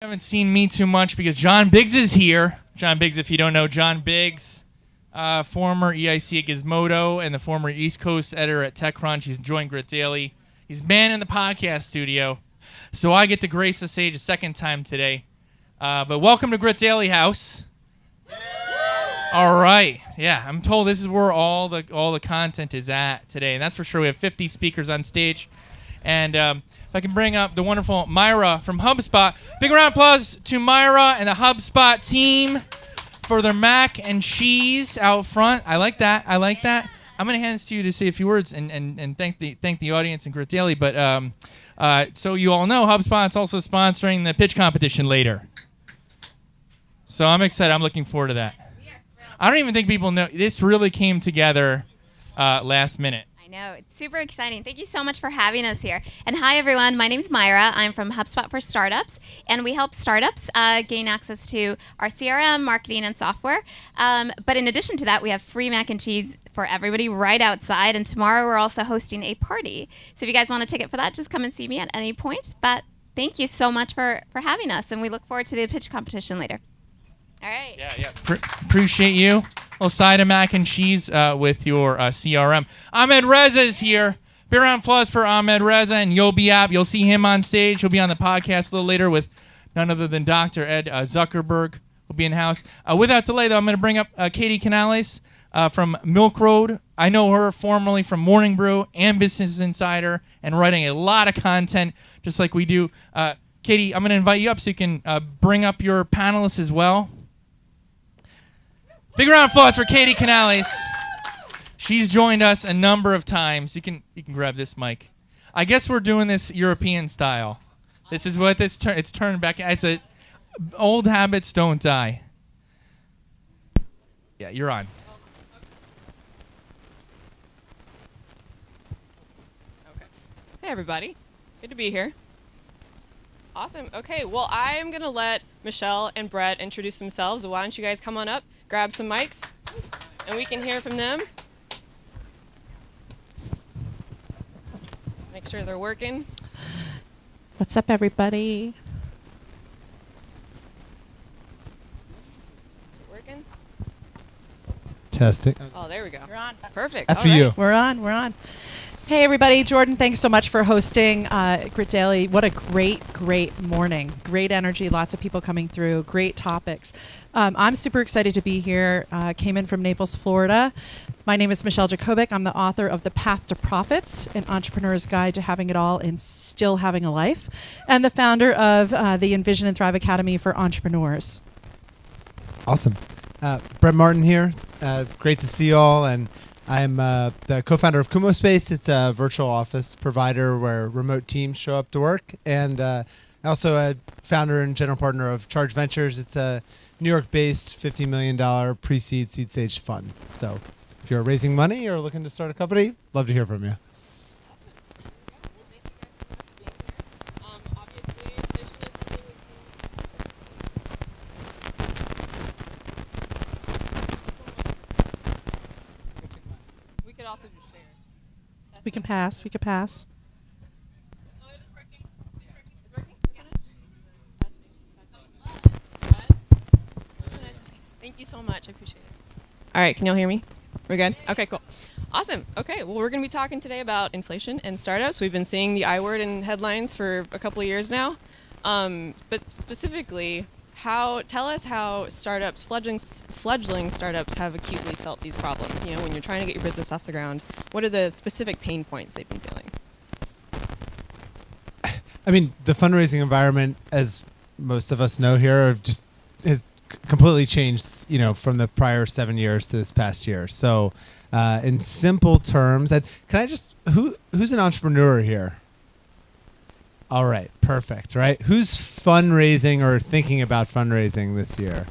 Haven't seen me too much because John Biggs is here. John Biggs, if you don't know, John Biggs, former EIC at Gizmodo and the former East Coast editor at TechCrunch. He's joined Grit Daily. He's man in the podcast studio. So I get to grace the stage a second time today. But welcome to Grit Daily House. All right. Yeah, I'm told this is where all the content is at today. And that's for sure. We have 50 speakers on stage. And if I can bring up the wonderful Myra from HubSpot. Big round of applause to Myra and the HubSpot team for their mac and cheese out front. I like that. I'm going to hand this to you to say a few words and thank the audience and Grit Daily. But so you all know, HubSpot's also sponsoring the pitch competition later. So I'm excited. I'm looking forward to that. I don't even think people know. This really came together last minute. I know. It's super exciting. Thank you so much for having us here. And hi, everyone. My name is Myra. I'm from HubSpot for Startups, and we help startups gain access to our CRM, marketing, and software. But in addition to that, we have free mac and cheese for everybody right outside. And tomorrow, we're also hosting a party. So if you guys want a ticket for that, just come and see me at any point. But thank you so much for having us, and we look forward to the pitch competition later. All right. Yeah. Appreciate you. A little side of mac and cheese with your CRM. Ahmed Reza is here. Big round of applause for Ahmed Reza and Yobi app. You'll see him on stage. He'll be on the podcast a little later with none other than Dr. Ed Zuckerberg. Will be in house. Without delay, though, I'm going to bring up Katie Canales from Milk Road. I know her formerly from Morning Brew and Business Insider and writing a lot of content just like we do. Katie, I'm going to invite you up so you can bring up your panelists as well. Big round of applause for Katie Canales. She's joined us a number of times. You can grab this mic. I guess we're doing this European style. This is what it's turned back. It's old habits don't die. Yeah, you're on. Okay. Hey everybody. Good to be here. Awesome. Okay, well, I'm going to let Michelle and Brett introduce themselves. Why don't you guys come on up, grab some mics, and we can hear from them. Make sure they're working. What's up, everybody? Is it working? Testing. Oh, there we go. We're on. Perfect. After All right. you. We're on. Hey, everybody. Jordan, thanks so much for hosting Grit Daily. What a great morning. Great energy. Lots of people coming through. Great topics. I'm super excited to be here. Came in from Naples, Florida. My name is Michelle Jacobik. I'm the author of The Path to Profits, an entrepreneur's guide to having it all and still having a life, and the founder of the Envision and Thrive Academy for Entrepreneurs. Awesome. Brett Martin here. Great to see you all. And I'm the co-founder of Kumospace. It's a virtual office provider where remote teams show up to work. And also a founder and general partner of Charge Ventures. It's a New York-based $50 million pre-seed, seed stage fund. So if you're raising money or looking to start a company, love to hear from you. We can pass. Thank you so much. I appreciate it. All right. Can y'all hear me? We're good? Okay, cool. Awesome. Okay. Well, we're going to be talking today about inflation and startups. We've been seeing the I word in headlines for a couple of years now. But specifically, tell us how startups, fledgling startups, have acutely felt these problems. You know, when you're trying to get your business off the ground, what are the specific pain points they've been feeling? I mean, the fundraising environment, as most of us know here, has completely changed, from the prior 7 years to this past year. So, in simple terms, and can I just, who's an entrepreneur here? All right, perfect, right? Who's fundraising or thinking about fundraising this year?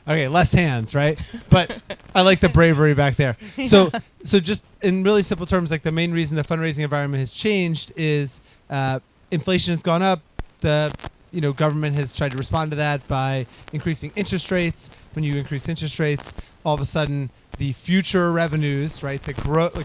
Okay, less hands, right? But I like the bravery back there. So just in really simple terms, like the main reason the fundraising environment has changed is inflation has gone up. The government has tried to respond to that by increasing interest rates. When you increase interest rates, all of a sudden the future revenues, right? The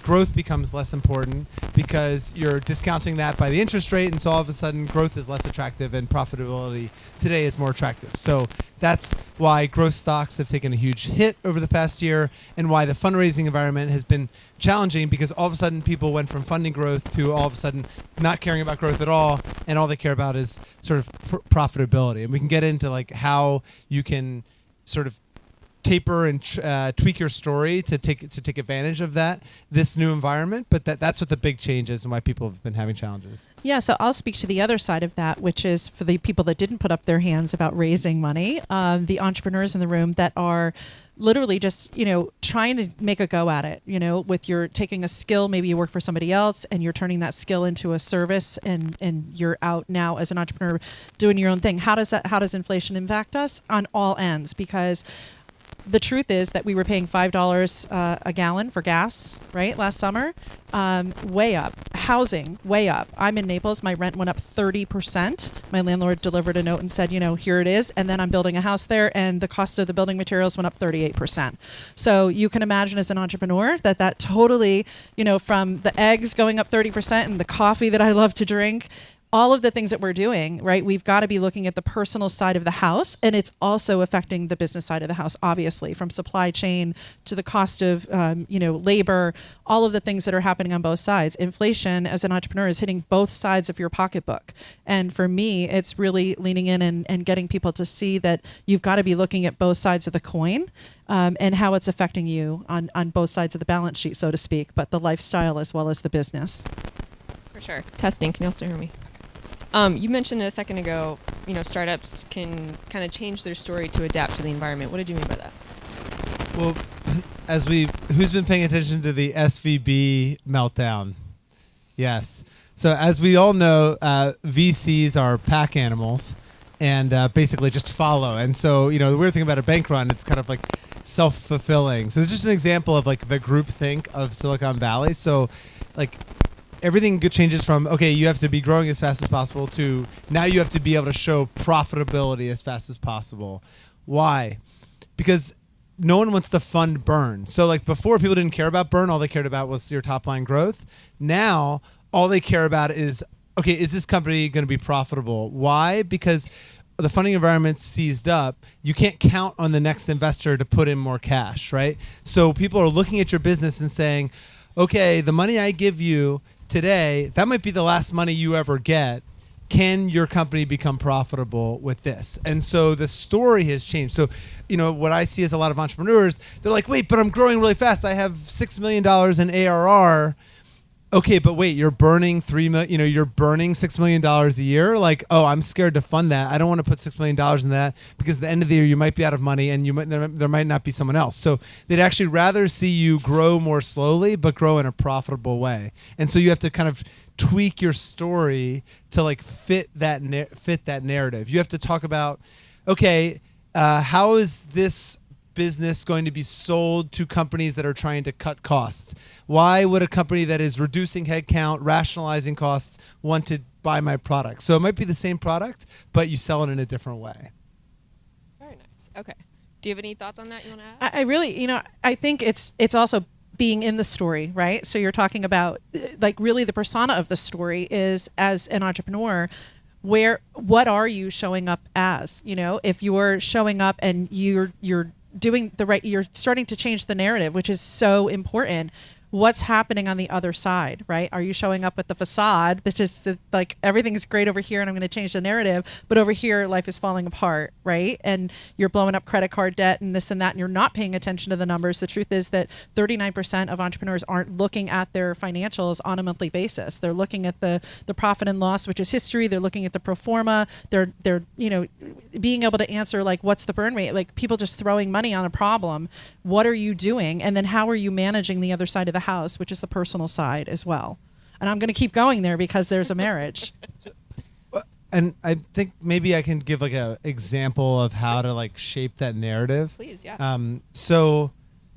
growth becomes less important because you're discounting that by the interest rate, and so all of a sudden growth is less attractive and profitability today is more attractive. So that's why growth stocks have taken a huge hit over the past year, and why the fundraising environment has been challenging, because all of a sudden people went from funding growth to all of a sudden not caring about growth at all, and all they care about is sort of profitability. And we can get into like how you can sort of taper and tweak your story to take advantage of this new environment, but that's what the big change is and why people have been having challenges. Yeah, so I'll speak to the other side of that, which is for the people that didn't put up their hands about raising money, the entrepreneurs in the room that are literally just, trying to make a go at it, with your taking a skill, maybe you work for somebody else and you're turning that skill into a service, and you're out now as an entrepreneur doing your own thing. How does inflation impact us on all ends? Because the truth is that we were paying $5 a gallon for gas, right, last summer. Way up. Housing, way up. I'm in Naples. My rent went up 30%. My landlord delivered a note and said, here it is. And then I'm building a house there, and the cost of the building materials went up 38%. So you can imagine as an entrepreneur that totally, from the eggs going up 30% and the coffee that I love to drink, all of the things that we're doing, right? We've got to be looking at the personal side of the house, and it's also affecting the business side of the house, obviously, from supply chain to the cost of, labor, all of the things that are happening on both sides. Inflation, as an entrepreneur, is hitting both sides of your pocketbook. And for me, it's really leaning in and getting people to see that you've got to be looking at both sides of the coin, and how it's affecting you on both sides of the balance sheet, so to speak, but the lifestyle as well as the business. For sure. Testing. Can you also hear me? You mentioned a second ago, startups can kind of change their story to adapt to the environment. What did you mean by that? Well, who's been paying attention to the SVB meltdown? Yes. So as we all know, VCs are pack animals and basically just follow. And so, the weird thing about a bank run, it's kind of like self-fulfilling. So it's just an example of like the groupthink of Silicon Valley. So like everything changes from, okay, you have to be growing as fast as possible to now you have to be able to show profitability as fast as possible. Why? Because no one wants to fund burn. So like before, people didn't care about burn. All they cared about was your top line growth. Now, all they care about is, okay, is this company going to be profitable? Why? Because the funding environment's seized up. You can't count on the next investor to put in more cash, right? So people are looking at your business and saying, okay, the money I give you today, that might be the last money you ever get. Can your company become profitable with this? And so the story has changed. So, what I see is a lot of entrepreneurs, they're like, wait, but I'm growing really fast. I have $6 million in ARR. Okay, but wait, you're burning you're burning $6 million a year. Like, oh, I'm scared to fund that. I don't want to put $6 million in that because at the end of the year you might be out of money and there might not be someone else. So they'd actually rather see you grow more slowly, but grow in a profitable way. And so you have to kind of tweak your story to like fit that narrative. You have to talk about, okay, how is this business going to be sold to companies that are trying to cut costs? Why would a company that is reducing headcount, rationalizing costs, want to buy my product? So it might be the same product, but you sell it in a different way. Very nice. Okay. Do you have any thoughts on that you want to add? I really, I think it's also being in the story, right? So you're talking about like really the persona of the story is, as an entrepreneur, what are you showing up as? If you're showing up and you're doing you're starting to change the narrative, which is so important. What's happening on the other side, right? Are you showing up with the facade that's just like everything's great over here and I'm going to change the narrative, but over here life is falling apart, right? And you're blowing up credit card debt and this and that, and you're not paying attention to the numbers. The truth is that 39% of entrepreneurs aren't looking at their financials on a monthly basis. They're looking at the profit and loss, which is history. They're looking at the pro forma. They're being able to answer like, what's the burn rate? Like people just throwing money on a problem. What are you doing? And then how are you managing the other side of the house, which is the personal side as well? And I'm going to keep going there because there's a marriage. And I think maybe I can give like a example of how to like shape that narrative. Please, yeah. So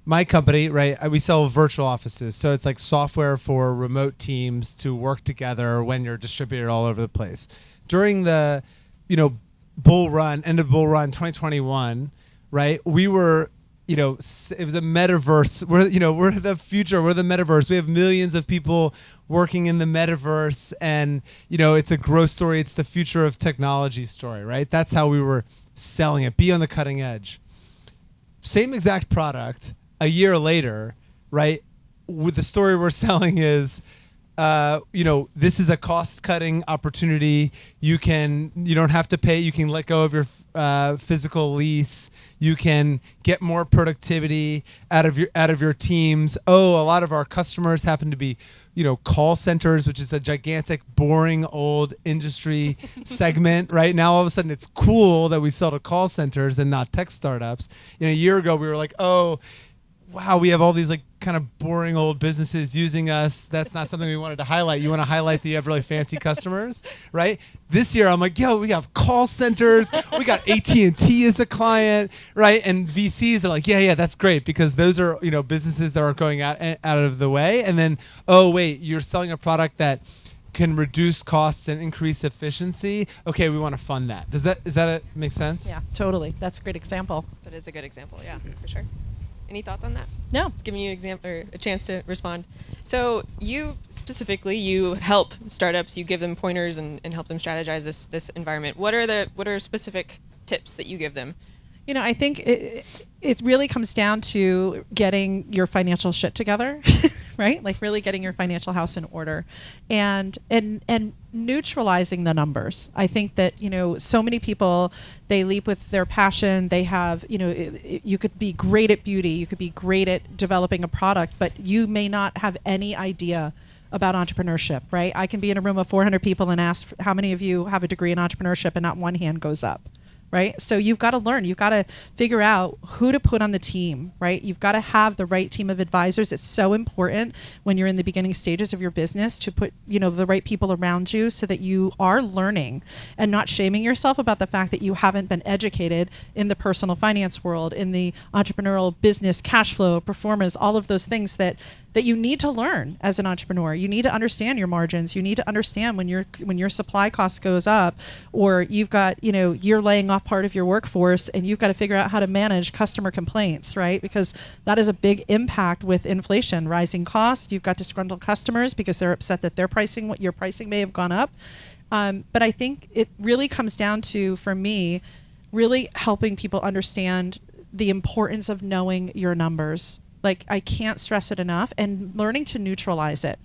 my company, right, we sell virtual offices. So it's like software for remote teams to work together when you're distributed all over the place. During the, end of bull run, 2021, right, we were it was a metaverse. We're the future. We're the metaverse. We have millions of people working in the metaverse, and it's a growth story. It's the future of technology story, right? That's how we were selling it. Be on the cutting edge. Same exact product a year later, right? With the story we're selling is, this is a cost-cutting opportunity. You don't have to pay. You can let go of your physical lease. You can get more productivity out of your teams. Oh, a lot of our customers happen to be, call centers, which is a gigantic, boring, old industry segment. Right now, all of a sudden, it's cool that we sell to call centers and not tech startups. A year ago, we were like, oh, wow, we have all these kind of boring old businesses using us. That's not something we wanted to highlight. You want to highlight that you have really fancy customers, right? This year, I'm like, we have call centers. We got AT&T as a client, right? And VCs are like, yeah, that's great, because those are, businesses that aren't going out of the way. And then, oh, wait, you're selling a product that can reduce costs and increase efficiency. Okay, we want to fund that. Does that make sense? Yeah, totally. That's a great example. That is a good example. Yeah, for sure. Any thoughts on that? No. It's giving you an example or a chance to respond. So you specifically, you help startups, you give them pointers and help them strategize this environment. What are specific tips that you give them? I think it really comes down to getting your financial shit together, right? Like really getting your financial house in order, and neutralizing the numbers. I think that so many people, they leap with their passion. They have you could be great at beauty, you could be great at developing a product, but you may not have any idea about entrepreneurship, right? I can be in a room of 400 people and ask how many of you have a degree in entrepreneurship, and not one hand goes up. Right? So you've got to learn. You've got to figure out who to put on the team, right? You've got to have the right team of advisors. It's so important when you're in the beginning stages of your business to put, the right people around you so that you are learning and not shaming yourself about the fact that you haven't been educated in the personal finance world, in the entrepreneurial business, cash flow, performance, all of those things that you need to learn as an entrepreneur. You need to understand your margins. You need to understand when your supply cost goes up, or you've got, you're laying off part of your workforce and you've got to figure out how to manage customer complaints, right? Because that is a big impact with inflation, rising costs. You've got disgruntled customers because they're upset that your pricing may have gone up. But I think it really comes down to, for me, really helping people understand the importance of knowing your numbers. Like, I can't stress it enough, and learning to neutralize it,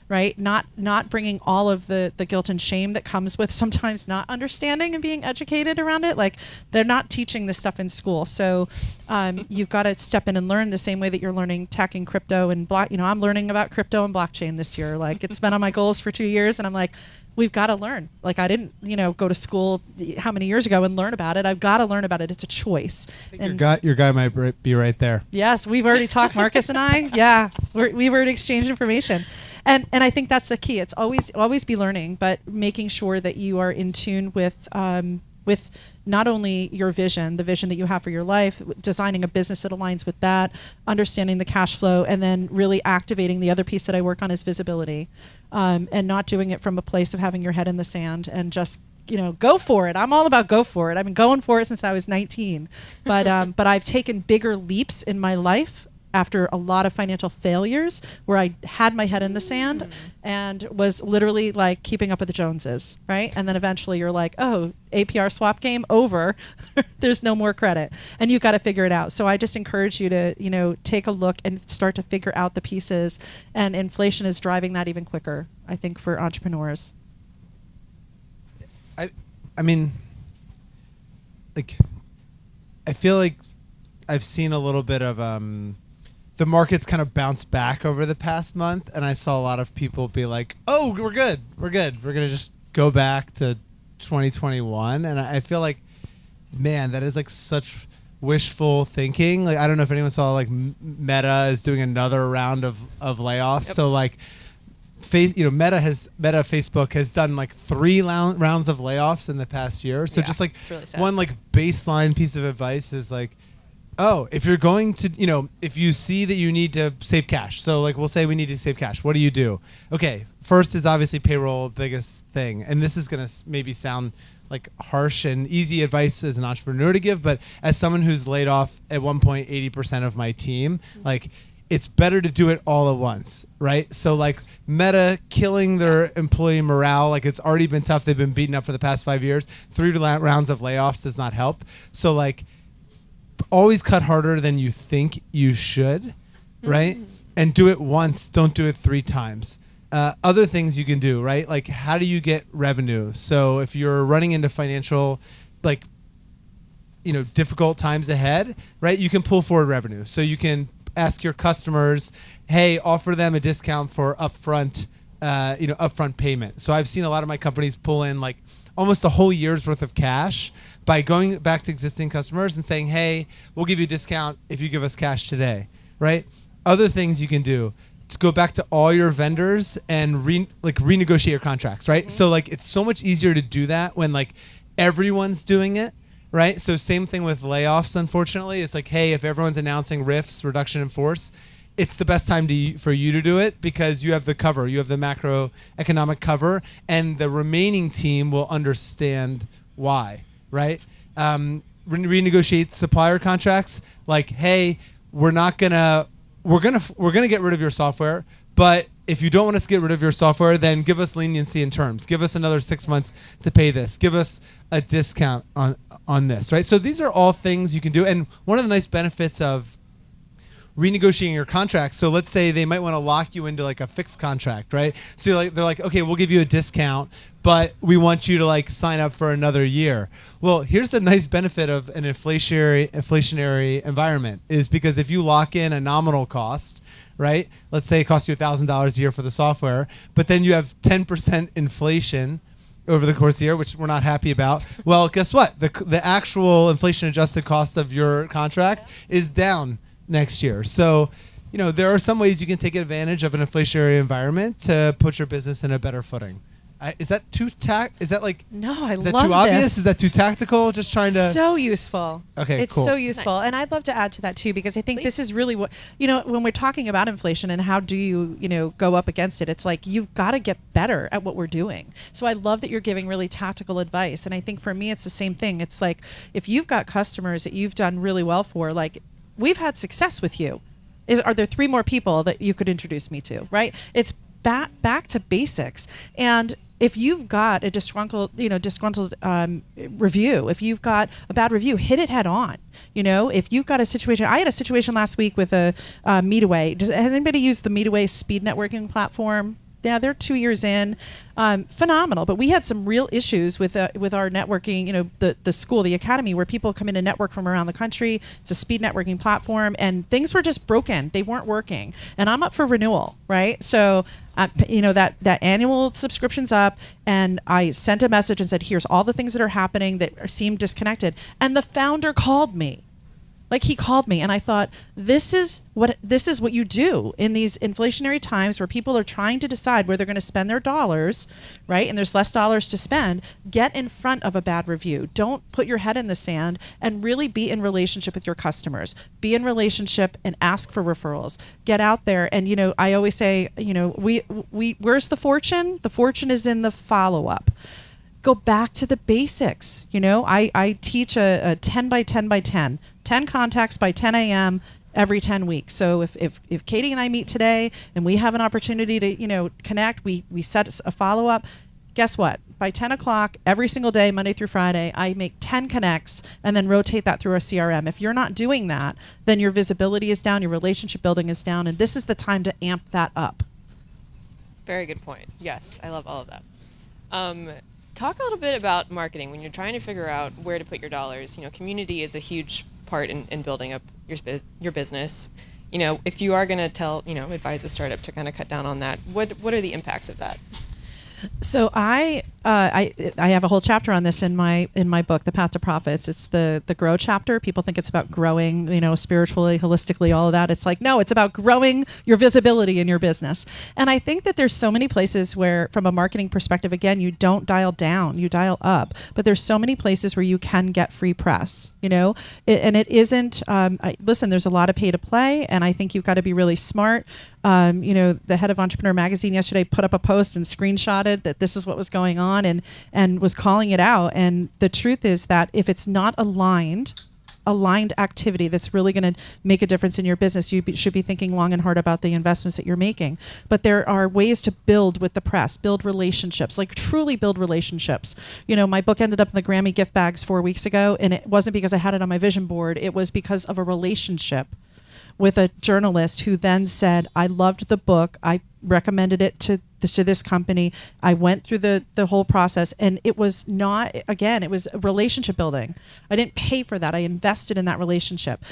right? Not bringing all of the guilt and shame that comes with sometimes not understanding and being educated around it. Like, they're not teaching this stuff in school. So you've got to step in and learn the same way that you're learning tech and crypto and I'm learning about crypto and blockchain this year. Like, it's been on my goals for 2 years, and I'm like, we've got to learn. Like, I didn't, go to school how many years ago and learn about it. I've got to learn about it. It's a choice. I think your guy might be right there. Yes, we've already talked, Marcus and I. Yeah, we've already exchanged information. And I think that's the key. It's always be learning, but making sure that you are in tune with not only your vision, the vision that you have for your life, designing a business that aligns with that, understanding the cash flow, and then really activating the other piece that I work on is visibility, and not doing it from a place of having your head in the sand and just go for it. I'm all about go for it. I've been going for it since I was 19, but I've taken bigger leaps in my life after a lot of financial failures where I had my head in the sand and was literally like keeping up with the Joneses, right? And then eventually you're like, oh, APR swap game over. There's no more credit. And you've got to figure it out. So I just encourage you to, take a look and start to figure out the pieces. And inflation is driving that even quicker, I think, for entrepreneurs. I mean, like, I feel like I've seen a little bit of the market's kind of bounced back over the past month, and I saw a lot of people be like, oh, we're good. We're going to just go back to 2021. And I feel like, man, that is like such wishful thinking. Like, I don't know if anyone saw, like, Meta is doing another round of layoffs. Yep. So like Meta Facebook has done like 3 rounds of layoffs in the past year. So just like really one like baseline piece of advice is like, oh, if you're going to, if you see that you need to save cash. So like, we'll say we need to save cash. What do you do? Okay. First is obviously payroll, biggest thing. And this is going to maybe sound like harsh and easy advice as an entrepreneur to give, but as someone who's laid off at one point 80% of my team, like it's better to do it all at once, right? So like Meta killing their employee morale, like it's already been tough. They've been beaten up for the past 5 years. 3 rounds of layoffs does not help. So like always cut harder than you think you should, right? And do it once, don't do it 3 times. Other things you can do, right? Like how do you get revenue? So if you're running into financial, like, difficult times ahead, right? You can pull forward revenue. So you can ask your customers, hey, offer them a discount for upfront payment. So I've seen a lot of my companies pull in like almost a whole year's worth of cash by going back to existing customers and saying, hey, we'll give you a discount if you give us cash today, right? Other things you can do, to go back to all your vendors and renegotiate your contracts, right? So like it's so much easier to do that when like everyone's doing it, right? So same thing with layoffs, unfortunately. It's like, hey, if everyone's announcing RIFs, reduction in force, it's the best time for you to do it because you have the cover, you have the macroeconomic cover, and the remaining team will understand why, right? Renegotiate supplier contracts, like, hey, we're gonna get rid of your software, but if you don't want us to get rid of your software, then give us leniency in terms. Give us another 6 months to pay this. Give us a discount on this, right? So these are all things you can do. And one of the nice benefits of renegotiating your contract, so let's say they might want to lock you into like a fixed contract, right? So they're like, okay, we'll give you a discount, but we want you to like sign up for another year. Well, here's the nice benefit of an inflationary environment is because if you lock in a nominal cost, right? Let's say it costs you $1,000 a year for the software, but then you have 10% inflation over the course of the year, which we're not happy about. Well, guess what? The actual inflation adjusted cost of your contract is down next year. So, there are some ways you can take advantage of an inflationary environment to put your business in a better footing. Is that is that like, No, I is that love too obvious? this. Is that too tactical? Just trying to. So useful. Okay, it's cool. so useful. Nice. And I'd love to add to that too, because I think Please. this is really what, when we're talking about inflation and how do you, go up against it, it's like, you've got to get better at what we're doing. So I love that you're giving really tactical advice. And I think for me, it's the same thing. It's like, if you've got customers that you've done really well for, like we've had success with you. Are there 3 more people that you could introduce me to, right? It's back to basics. And if you've got a disgruntled review, if you've got a bad review, hit it head on. If you've got a situation, I had a situation last week with a Meetaway. Has anybody used the Meetaway speed networking platform? Yeah, they're 2 years in. Phenomenal. But we had some real issues with our networking, the school, the academy, where people come in and network from around the country. It's a speed networking platform, and things were just broken. They weren't working. And I'm up for renewal, right? So, that annual subscription's up, and I sent a message and said, here's all the things that are happening that seem disconnected. And the founder called me. Like, he called me, and I thought, this is what you do in these inflationary times where people are trying to decide where they're going to spend their dollars, right? And there's less dollars to spend. Get in front of a bad review. Don't put your head in the sand, and really be in relationship with your customers. Be in relationship and ask for referrals. Get out there, and I always say, we where's the fortune? The fortune is in the follow-up. Go back to the basics. I teach a 10 by 10 by 10 contacts by 10 a.m. every 10 weeks. So if Katie and I meet today and we have an opportunity to, connect, we set a follow-up. Guess what? By 10 o'clock every single day, Monday through Friday, I make 10 connects and then rotate that through our CRM. If you're not doing that, then your visibility is down, your relationship building is down, and this is the time to amp that up. Very good point. Yes, I love all of that. Talk a little bit about marketing when you're trying to figure out where to put your dollars. Community is a huge part in building up your business. If you are going to advise a startup to kind of cut down on that, what are the impacts of that? So I have a whole chapter on this in my book, The Path to Profits. It's the grow chapter. People think it's about growing, spiritually, holistically, all of that. It's like, no, it's about growing your visibility in your business. And I think that there's so many places where, from a marketing perspective, again, you don't dial down, you dial up. But there's so many places where you can get free press, and it isn't. Listen, there's a lot of pay to play, and I think you've got to be really smart. The head of Entrepreneur Magazine yesterday put up a post and screenshotted that this is what was going on and was calling it out. And the truth is that if it's not aligned activity that's really going to make a difference in your business, you should be thinking long and hard about the investments that you're making. But there are ways to build with the press, build relationships, like truly build relationships. My book ended up in the Grammy gift bags 4 weeks ago, and it wasn't because I had it on my vision board. It was because of a relationship with a journalist who then said, I loved the book. I recommended it to this company. I went through the whole process, and it was it was relationship building. I didn't pay for that. I invested in that relationship.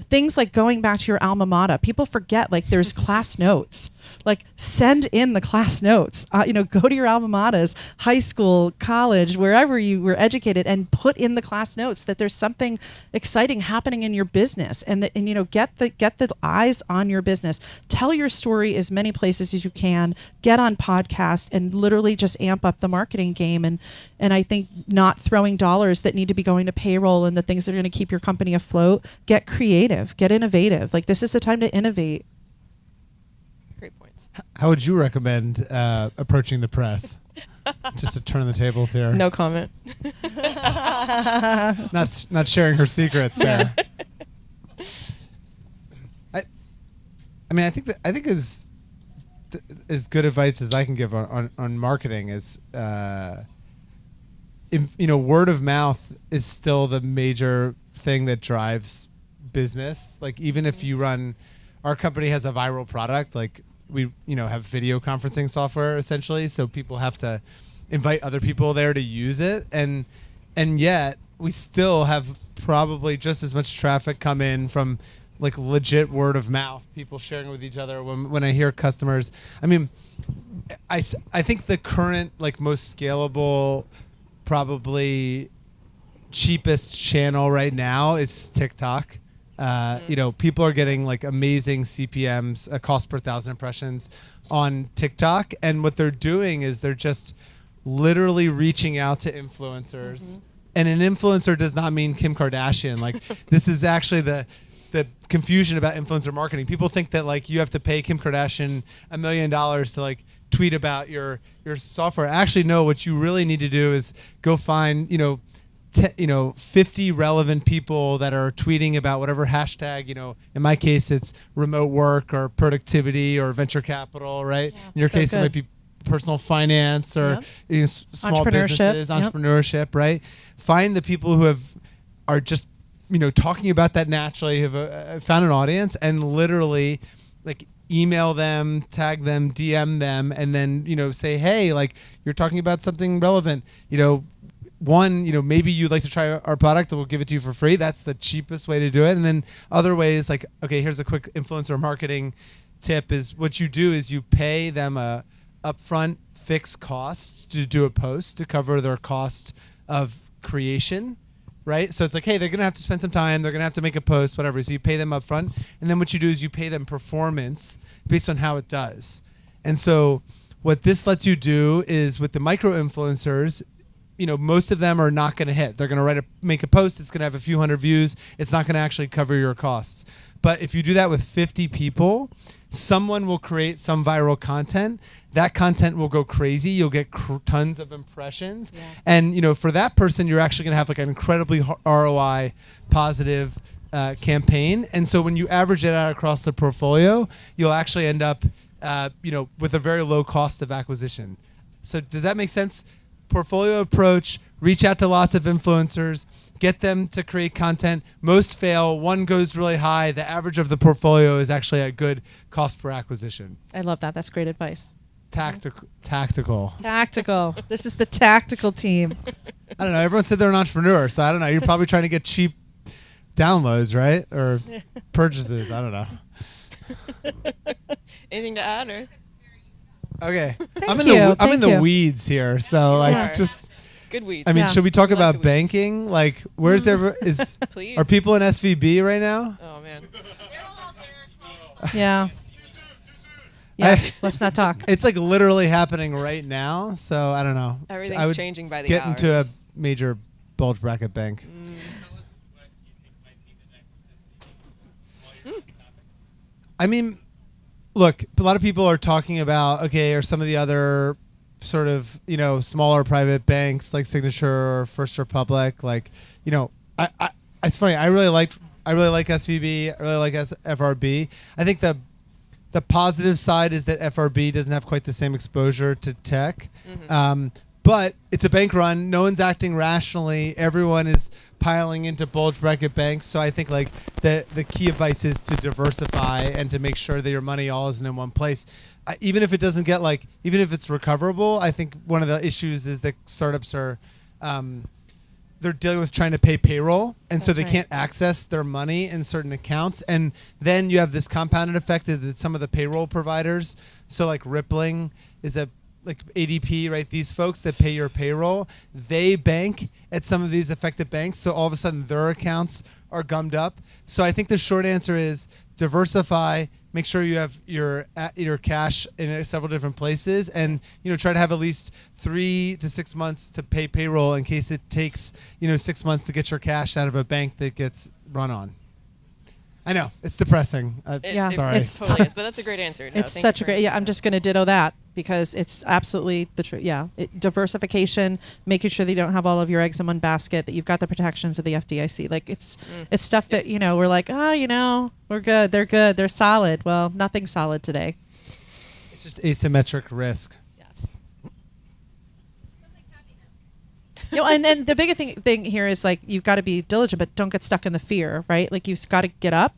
Things like going back to your alma mater. People forget, like, there's class notes. Like, send in the class notes. Go to your alma maters, high school, college, wherever you were educated, and put in the class notes that there's something exciting happening in your business, and get the eyes on your business. Tell your story as many places as you can. Get on podcast and literally just amp up the marketing game. And I think not throwing dollars that need to be going to payroll and the things that are going to keep your company afloat. Get creative, get innovative. Like, this is the time to innovate. Great points. How would you recommend approaching the press? Just to turn the tables here. No comment. Not sharing her secrets there. I think as good advice as I can give on marketing is, word of mouth is still the major thing that drives business. Like, even if you our company has a viral product, like we have video conferencing software essentially, so people have to invite other people there to use it, and yet we still have probably just as much traffic come in from like legit word of mouth, people sharing with each other. When I hear customers, I think the current, like, most scalable, probably cheapest channel right now is TikTok. People are getting like amazing CPMs, cost per 1,000 impressions on TikTok, and what they're doing is they're just literally reaching out to influencers. Mm-hmm. And an influencer does not mean Kim Kardashian. Like, this is actually the confusion about influencer marketing. People think that, like, you have to pay Kim Kardashian $1 million to, like, tweet about your software. Actually, no. What you really need to do is go find 50 relevant people that are tweeting about whatever hashtag. In my case, it's remote work or productivity or venture capital. Right. Yeah, in your case, it might be personal finance or small businesses, entrepreneurship. Right. Find the people who are just talking about that naturally, have found an audience, and literally, like, email them, tag them, DM them, and then say, hey, like, you're talking about something relevant. Maybe you'd like to try our product, and we'll give it to you for free. That's the cheapest way to do it. And then other ways, like, okay, here's a quick influencer marketing tip: is what you do is you pay them a upfront fixed cost to do a post to cover their cost of creation. Right? So it's like, hey, they're going to have to spend some time. They're going to have to make a post, whatever. So you pay them up front. And then what you do is you pay them performance based on how it does. And so what this lets you do is, with the micro influencers, most of them are not going to hit. They're going to make a post. It's going to have a few hundred views. It's not going to actually cover your costs. But if you do that with 50 people, someone will create some viral content. That content will go crazy. You'll get tons of impressions. Yeah. And, for that person, you're actually going to have like an incredibly ROI positive campaign. And so when you average it out across the portfolio, you'll actually end up, with a very low cost of acquisition. So does that make sense? Portfolio approach, reach out to lots of influencers, get them to create content. Most fail. One goes really high. The average of the portfolio is actually a good cost per acquisition. I love that. That's great advice. Tactical. This is the tactical team. I don't know. Everyone said they're an entrepreneur, so I don't know. You're probably trying to get cheap downloads, right? Or purchases. I don't know. Anything to add? Or? Okay. I'm in the weeds here, so just good weeds. I mean, should we talk about banking? Like, where's Please. Are people in SVB right now? Oh man. Yeah. Yeah, let's not talk. It's like literally happening right now, so I don't know. Everything's changing by the hour. Get hours. into a major bulge bracket bank. I mean, look, a lot of people are talking about, okay, or some of the other sort of, smaller private banks like Signature or First Republic, like, I it's funny. I really like SVB. I really like FRB. I think the positive side is that FRB doesn't have quite the same exposure to tech. But it's a bank run. No one's acting rationally. Everyone is piling into bulge bracket banks. So I think like the key advice is to diversify and to make sure that your money all isn't in one place. Even if it doesn't get even if it's recoverable, I think one of the issues is that startups are, they're dealing with trying to pay payroll. And so they can't access their money in certain accounts. And then you have this compounded effect that some of the payroll providers, so like Rippling is like ADP, right? These folks that pay your payroll, they bank at some of these affected banks. So all of a sudden their accounts are gummed up. So I think the short answer is diversify, make sure you have your cash in several different places, and try to have at least 3 to 6 months to pay payroll in case it takes 6 months to get your cash out of a bank that gets run on. I know it's depressing. Sorry. It totally is, but that's a great answer. No, it's such a great. Yeah, I'm just going to ditto that because it's absolutely the truth. Yeah, diversification, making sure that you don't have all of your eggs in one basket, that you've got the protections of the FDIC. Like it's stuff that we're like, we're good, they're good, they're solid. Well, nothing's solid today. It's just asymmetric risk. Yes. And then the bigger thing here is like you've got to be diligent, but don't get stuck in the fear, right? Like you've got to get up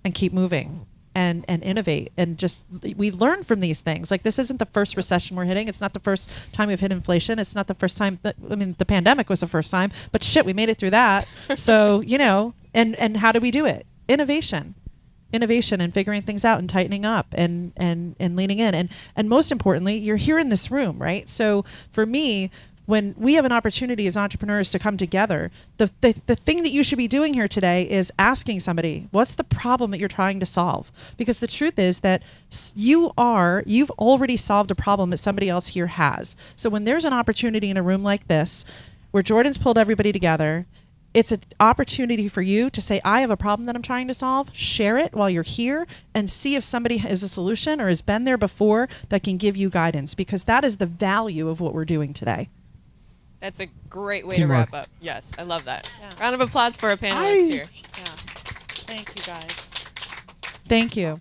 and keep moving and innovate, and just we learn from these things. Like this isn't the first recession we're hitting. It's not the first time we've hit inflation. It's not the first time the pandemic was the first time, but shit, we made it through that. So and how do we do it? Innovation and figuring things out and tightening up and leaning in, and most importantly, you're here in this room, right? So for me, when we have an opportunity as entrepreneurs to come together, the thing that you should be doing here today is asking somebody, what's the problem that you're trying to solve? Because the truth is that you've already solved a problem that somebody else here has. So when there's an opportunity in a room like this, where Jordan's pulled everybody together, it's an opportunity for you to say, I have a problem that I'm trying to solve, share it while you're here, and see if somebody has a solution or has been there before that can give you guidance, because that is the value of what we're doing today. That's a great way Teamwork. to wrap up. Yes, I love that. Yeah. Round of applause for our panelists here. Yeah. Thank you, guys. Thank you.